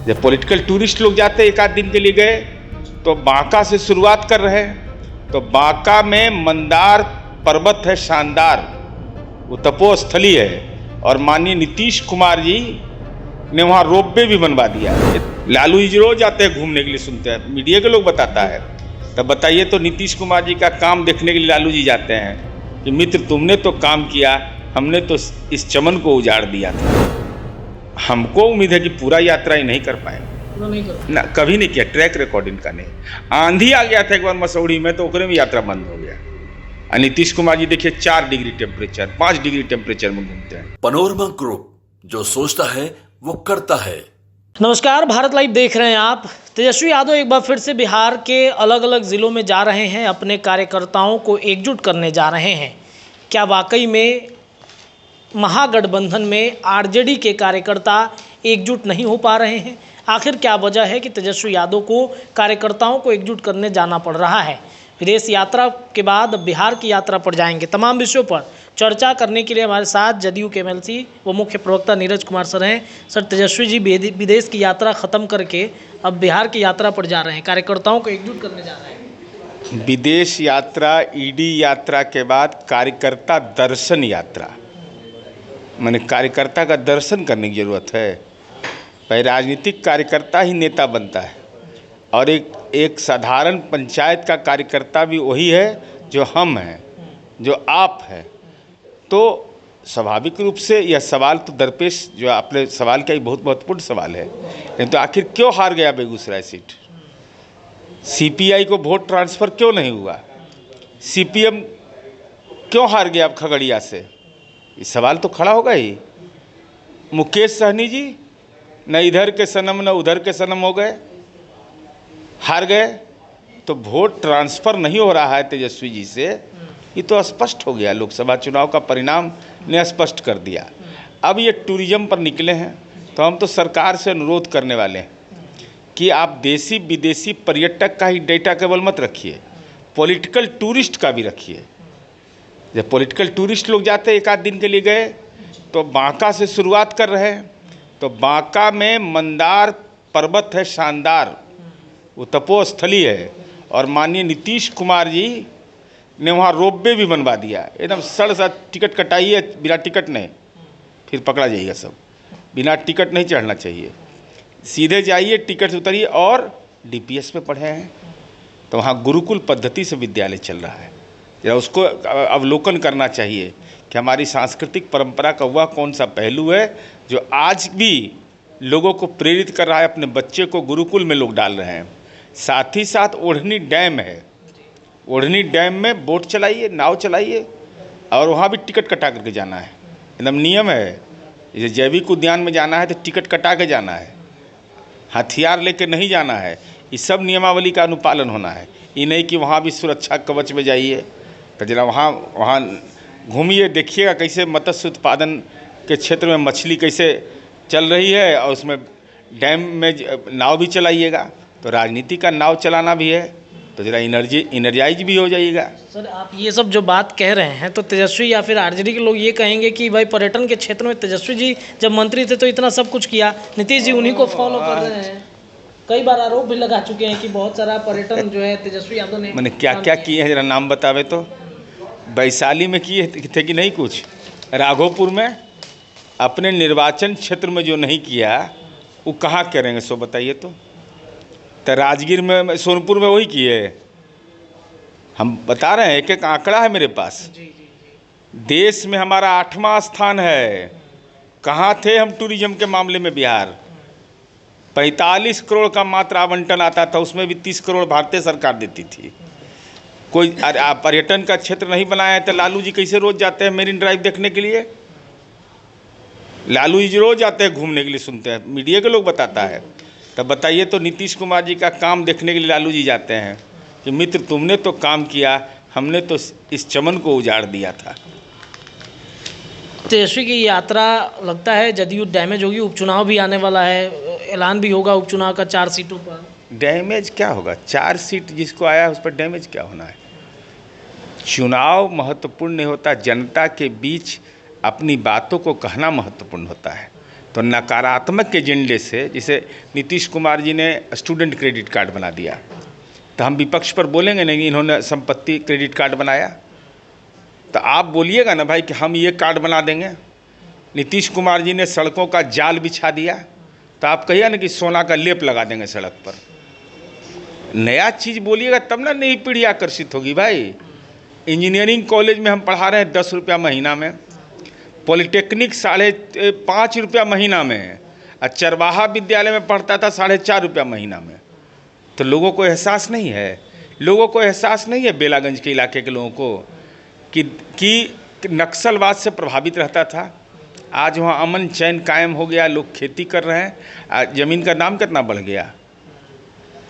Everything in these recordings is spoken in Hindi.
जब पॉलिटिकल टूरिस्ट लोग जाते हैं, एक आध दिन के लिए गए तो बांका से शुरुआत कर रहे हैं। तो बांका में मंदार पर्वत है शानदार, वो तपोस्थली है, और माननीय नीतीश कुमार जी ने वहाँ रोपवे भी बनवा दिया। लालू जी रोज आते हैं घूमने के लिए, सुनते हैं, मीडिया के लोग बताता है। तब बताइए तो नीतीश कुमार जी का काम देखने के लिए लालू जी जाते हैं कि मित्र तुमने तो काम किया, हमने तो इस चमन को उजाड़ दिया था। हमको उम्मीद है कि पूरा यात्रा ही नहीं कर पाए ना, कभी नहीं किया, ट्रैक रिकॉर्ड इनका नहीं। आंधी आ गया था एक बार मसौड़ी में, तो ओकरे में यात्रा बंद हो गया। नीतीश कुमार जी देखिए 4 डिग्री टेम्परेचर, 5 डिग्री टेम्परेचर में घूमते हैं। पनोरमा ग्रुप, जो सोचता है वो करता है। नमस्कार, भारत लाइव देख रहे हैं आप। तेजस्वी यादव एक बार फिर से बिहार के अलग अलग ज़िलों में जा रहे हैं, अपने कार्यकर्ताओं को एकजुट करने जा रहे हैं। क्या वाकई में महागठबंधन में आरजेडी के कार्यकर्ता एकजुट नहीं हो पा रहे हैं? आखिर क्या वजह है कि तेजस्वी यादव को कार्यकर्ताओं को एकजुट करने जाना पड़ रहा है? विदेश यात्रा के बाद बिहार की यात्रा पर जाएंगे। तमाम विषयों पर चर्चा करने के लिए हमारे साथ जदयू के एमएलसी व मुख्य प्रवक्ता नीरज कुमार सर हैं। सर, तेजस्वी जी विदेश की यात्रा ख़त्म करके अब बिहार की यात्रा पर जा रहे हैं, कार्यकर्ताओं को एकजुट करने जा रहे हैं। विदेश यात्रा, ईडी यात्रा के बाद कार्यकर्ता दर्शन यात्रा, मैंने कार्यकर्ता का दर्शन करने की ज़रूरत है। भाई, राजनीतिक कार्यकर्ता ही नेता बनता है, और एक साधारण पंचायत का कार्यकर्ता भी वही है जो हम हैं, जो आप हैं। तो स्वाभाविक रूप से यह सवाल तो दरपेश, जो आपने सवाल किया, बहुत महत्वपूर्ण सवाल है। नहीं तो आखिर क्यों हार गया बेगूसराय सीट? सीपीआई को वोट ट्रांसफ़र क्यों नहीं हुआ? सीपीएम क्यों हार गया अब खगड़िया से? ये सवाल तो खड़ा होगा ही। मुकेश सहनी जी न इधर के सनम न उधर के सनम हो गए, हार गए। तो वोट ट्रांसफ़र नहीं हो रहा है तेजस्वी जी से, ये तो स्पष्ट हो गया। लोकसभा चुनाव का परिणाम ने स्पष्ट कर दिया। अब ये टूरिज्म पर निकले हैं, तो हम तो सरकार से अनुरोध करने वाले हैं कि आप देसी विदेशी पर्यटक का ही डेटा केवल मत रखिए, पॉलिटिकल टूरिस्ट का भी रखिए। जब पॉलिटिकल टूरिस्ट लोग जाते हैं, एक आध दिन के लिए गए तो बांका से शुरुआत कर रहे हैं। तो बांका में मंदार पर्वत है शानदार, वो तपोस्थली है, और माननीय नीतीश कुमार जी ने वहाँ रोपवे भी बनवा दिया। एकदम सड़ टिकट कटाइए, बिना टिकट नहीं, फिर पकड़ा जाइएगा सब। बिना टिकट नहीं चढ़ना चाहिए, सीधे जाइए, टिकट से उतरिए। और डीपीएस में पढ़े हैं तो वहाँ गुरुकुल पद्धति से विद्यालय चल रहा है। जरा उसको अवलोकन करना चाहिए कि हमारी सांस्कृतिक परंपरा का वह कौन सा पहलू है जो आज भी लोगों को प्रेरित कर रहा है। अपने बच्चे को गुरुकुल में लोग डाल रहे हैं। साथ ही साथ ओढ़नी डैम है, ओढ़नी डैम में बोट चलाइए, नाव चलाइए, और वहाँ भी टिकट कटा करके जाना है। एकदम नियम है। जैसे जैविक उद्यान में जाना है तो टिकट कटा के जाना है, हथियार लेके नहीं जाना है। ये सब नियमावली का अनुपालन होना है। ये नहीं कि वहाँ भी सुरक्षा कवच में जाइए। तो जरा वहाँ घूमिए, देखिएगा कैसे मत्स्य उत्पादन के क्षेत्र में मछली कैसे चल रही है, और उसमें डैम में नाव भी चलाइएगा। तो राजनीति का नाव चलाना भी है, तो जरा इनर्जाइज भी हो जाइएगा। सर, आप ये सब जो बात कह रहे हैं, तो तेजस्वी या फिर आरजेडी के लोग ये कहेंगे कि भाई पर्यटन के क्षेत्र में तेजस्वी जी जब मंत्री थे तो इतना सब कुछ किया, नीतीश जी उन्हीं को फॉलो कर रहे हैं। कई बार आरोप भी लगा चुके हैं कि बहुत सारा पर्यटन जो है तेजस्वी यादव ने मैंने क्या क्या किए हैं, जरा नाम बतावे तो। वैशाली में किए थे कि नहीं कुछ? राघोपुर में अपने निर्वाचन क्षेत्र में जो नहीं किया वो कहाँ करेंगे, सो बताइए तो राजगीर में, सोनपुर में वही किए। हम बता रहे हैं, एक एक आंकड़ा है मेरे पास। देश में हमारा 8वां स्थान है। कहाँ थे हम टूरिज्म के मामले में? बिहार 45 करोड़ का मात्र आवंटन आता था, उसमें भी 30 करोड़ भारतीय सरकार देती थी। कोई पर्यटन का क्षेत्र नहीं बनाया है। तो लालू जी कैसे रोज जाते हैं मेरीन ड्राइव देखने के लिए? लालू जी रोज जाते हैं घूमने के लिए, सुनते हैं, मीडिया के लोग बताता है। तब बताइए तो नीतीश कुमार जी का काम देखने के लिए लालू जी जाते हैं कि मित्र तुमने तो काम किया, हमने तो इस चमन को उजाड़ दिया था। तेजस्वी की यात्रा लगता है जदयू डैमेज होगी। उपचुनाव भी आने वाला है, ऐलान भी होगा उपचुनाव का 4 सीटों पर। डैमेज क्या होगा? 4 सीट जिसको आया है उस पर डैमेज क्या होना है? चुनाव महत्वपूर्ण नहीं होता, जनता के बीच अपनी बातों को कहना महत्वपूर्ण होता है। तो नकारात्मक एजेंडे से, जैसे नीतीश कुमार जी ने स्टूडेंट क्रेडिट कार्ड बना दिया, तो हम विपक्ष पर बोलेंगे नहीं इन्होंने संपत्ति क्रेडिट कार्ड बनाया। तो आप बोलिएगा ना भाई कि हम ये कार्ड बना देंगे। नीतीश कुमार जी ने सड़कों का जाल बिछा दिया, तो आप कहिए ना कि सोना का लेप लगा देंगे सड़क पर। नया चीज़ बोलिएगा तब ना नई पीढ़ी आकर्षित होगी भाई। इंजीनियरिंग कॉलेज में हम पढ़ा रहे हैं 10 रुपया महीना में, पॉलिटेक्निक 5.5 रुपया महीना में, और चरवाहा विद्यालय में पढ़ता था 4.5 रुपया महीना में। तो लोगों को एहसास नहीं है, लोगों को एहसास नहीं है बेलागंज के इलाके के लोगों को कि नक्सलवाद से प्रभावित रहता था। आज वहाँ अमन चैन कायम हो गया, लोग खेती कर रहे हैं। ज़मीन का दाम कितना बढ़ गया,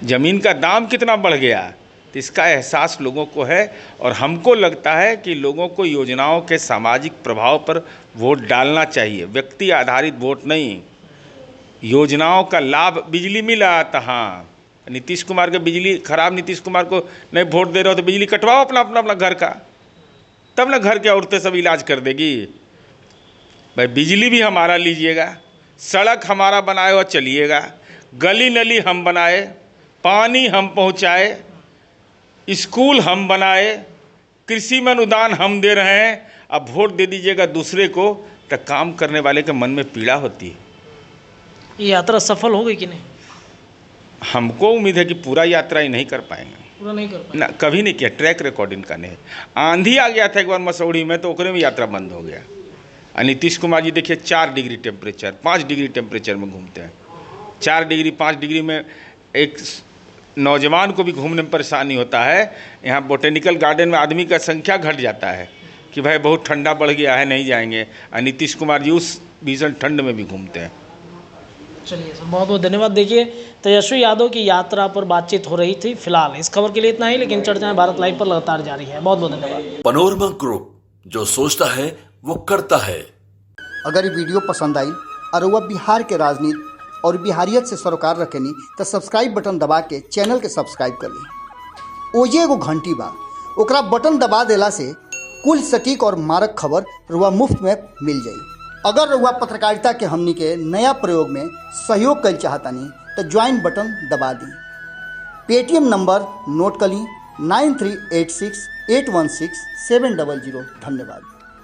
ज़मीन का दाम कितना बढ़ गया, तो इसका एहसास लोगों को है। और हमको लगता है कि लोगों को योजनाओं के सामाजिक प्रभाव पर वोट डालना चाहिए, व्यक्ति आधारित वोट नहीं। योजनाओं का लाभ, बिजली मिला तो हाँ, नीतीश कुमार के बिजली खराब, नीतीश कुमार को नहीं वोट दे रहे हो तो बिजली कटवाओ अपना घर का, तब ना घर की औरतें सब इलाज कर देगी। भाई बिजली भी हमारा लीजिएगा, सड़क हमारा बनाए और चलिएगा, गली नली हम बनाए, पानी हम पहुंचाए, स्कूल हम बनाए, कृषि में अनुदान हम दे रहे हैं। अब वोट दे दीजिएगा दूसरे को, तो काम करने वाले के मन में पीड़ा होती है। ये यात्रा सफल हो गई कि नहीं? हमको उम्मीद है कि पूरा यात्रा ही नहीं कर पाएंगे, पूरा नहीं कर पाए ना, कभी नहीं किया। ट्रैक रिकॉर्ड इनका नहीं। आंधी आ गया था एक बार मसौड़ी में, तो ओकरे में यात्रा बंद हो गया। और नीतीश कुमार जी देखिए 4 डिग्री टेम्परेचर, 5 डिग्री टेम्परेचर में घूमते हैं। 4 डिग्री 5 डिग्री में एक नौजवान को भी घूमने में परेशानी होता है। यहाँ बोटेनिकल गार्डन में आदमी का संख्या घट जाता है कि भाई बहुत ठंडा बढ़ गया है, नहीं जाएंगे। और नीतीश कुमार जी उस भीषण ठंड में भी घूमते हैं। चलिए सर, बहुत बहुत धन्यवाद। देखिए, तेजस्वी यादव की यात्रा पर बातचीत हो रही थी। फिलहाल इस खबर के लिए इतना ही, लेकिन चर्चाएं भारत लाइव पर लगातार जारी है। बहुत बहुत धन्यवाद। पनोरमा ग्रुप, जो सोचता है वो करता है। अगर ये वीडियो पसंद आई और वह बिहार के राजनीति और बिहारियत से सरोकार रखेनी तो सब्सक्राइब बटन दबा के चैनल के सब्सक्राइब कर ली। ओजे एगो घंटी बा, ओकरा बटन दबा देला से कुल सटीक और मारक खबर रुआ मुफ्त में मिल जाई। अगर रुआ पत्रकारिता के हमनी के नया प्रयोग में सहयोग कर चाहतानी तो ज्वाइन बटन दबा दी। पेटीएम नंबर नोट कर ली 9386816700। धन्यवाद।